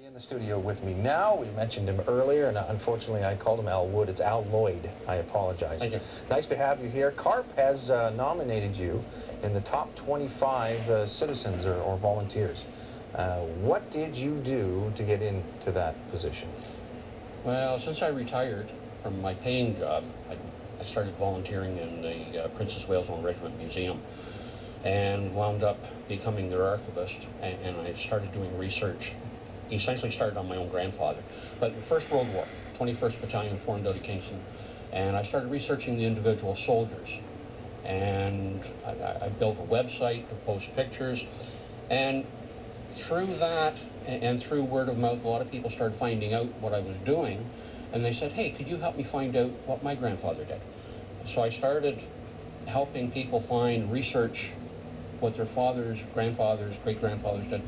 In the studio with me now. We mentioned him earlier, and unfortunately I called him Al Wood. It's Al Lloyd. I apologize. Thank you. Nice to have you here. CARP has nominated you in the top 25 citizens or volunteers. What did you do to get into that position? Well, since I retired from my paying job, I started volunteering in the Princess Wales Regiment Museum and wound up becoming their archivist, and I started doing research. Essentially started on my own grandfather. But the First World War, 21st Battalion formed out of Kingston, and I started researching the individual soldiers. And I built a website to post pictures, and through that and through word of mouth, a lot of people started finding out what I was doing, and they said, hey, could you help me find out what my grandfather did? So I started helping people research what their fathers, grandfathers, great-grandfathers did.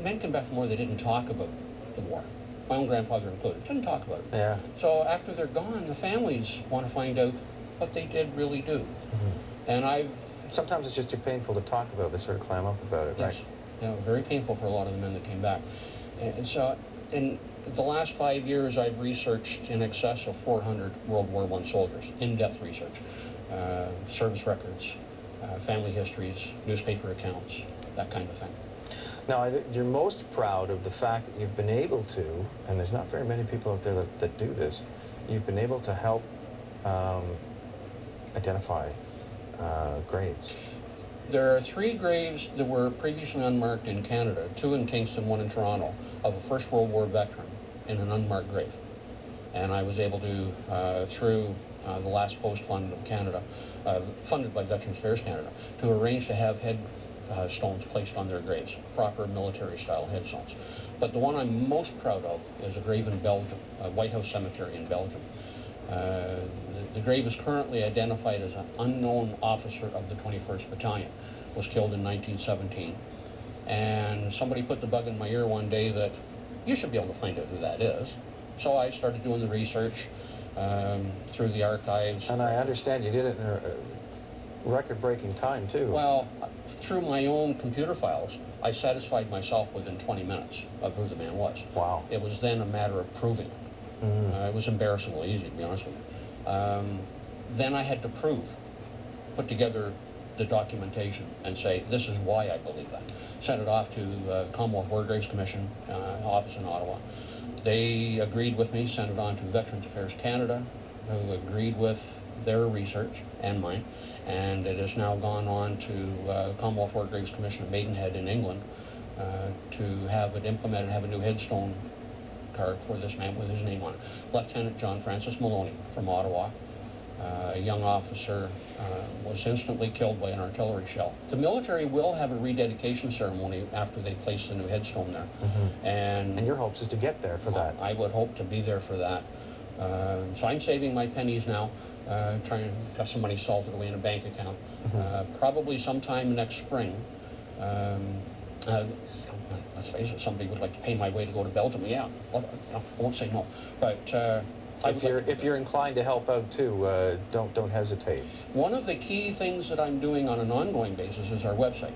Men came back from war, they didn't talk about the war. My own grandfather included, didn't talk about it. Yeah. So after they're gone, the families want to find out what they did really do. And sometimes it's just too painful to talk about. They sort of clam up about it, yes, right? Yeah, very painful for a lot of the men that came back. And so in the last 5 years, I've researched in excess of 400 World War I soldiers, in-depth research, service records, family histories, newspaper accounts, that kind of thing. Now, you're most proud of the fact that you've been able to, and there's not very many people out there that do this, you've been able to help identify graves. There are 3 graves that were previously unmarked in Canada, 2 in Kingston, 1 in Toronto, of a First World War veteran in an unmarked grave. And I was able to, through the Last Post Fund of Canada, funded by Veterans Affairs Canada, to arrange to have stones placed on their graves, proper military-style headstones. But the one I'm most proud of is a grave in Belgium, a White House cemetery in Belgium. The grave is currently identified as an unknown officer of the 21st Battalion, was killed in 1917. And somebody put the bug in my ear one day that you should be able to find out who that is. So I started doing the research through the archives. And I understand you did it in a record-breaking time, too. Well, through my own computer files, I satisfied myself within 20 minutes of who the man was. Wow. It was then a matter of proving it. It was embarrassingly easy, to be honest with you. Then I had to put together the documentation and say, this is why I believe that. Sent it off to the Commonwealth War Graves Commission office in Ottawa. They agreed with me, sent it on to Veterans Affairs Canada, who agreed with their research and mine, and it has now gone on to Commonwealth War Graves Commission at Maidenhead in England to have it implemented, have a new headstone carved for this man with his name on it. Lieutenant John Francis Maloney from Ottawa, a young officer, was instantly killed by an artillery shell. The military will have a rededication ceremony after they place the new headstone there. And your hopes is to get there for that. I would hope to be there for that. So I'm saving my pennies now, trying to get some money salted away in a bank account. Probably sometime next spring. Let's face it, somebody would like to pay my way to go to Belgium. Yeah, I won't say no. But if you're inclined to help out too, don't hesitate. One of the key things that I'm doing on an ongoing basis is our website,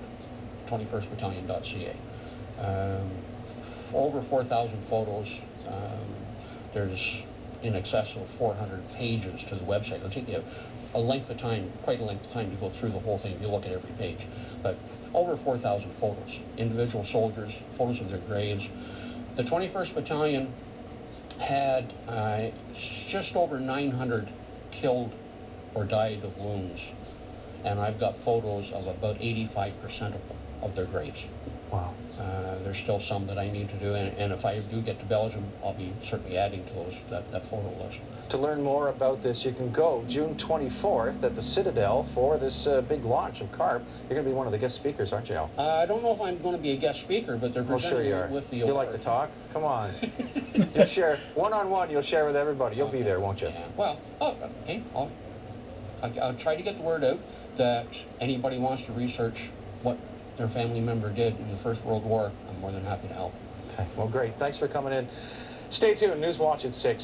21stbattalion.ca. Over 4,000 photos. There's in excess of 400 pages to the website. It'll take you a length of time, quite a length of time to go through the whole thing if you look at every page. But over 4,000 photos, individual soldiers, photos of their graves. The 21st Battalion had just over 900 killed or died of wounds, and I've got photos of about 85% of their graves. Wow. There's still some that I need to do, and if I do get to Belgium, I'll be certainly adding to that photo list. To learn more about this, you can go June 24th at the Citadel for this big launch of CARP. You're going to be one of the guest speakers, aren't you, Al? I don't know if I'm going to be a guest speaker, but they're presenting it with the award. You like to talk? Come on. You'll share, one-on-one, you'll share with everybody. You'll be there, won't you? Yeah. Well, okay. I'll try to get the word out that anybody wants to research what their family member did in the First World War. I'm more than happy to help. Okay, well, great. Thanks for coming in. Stay tuned. Newswatch at 6.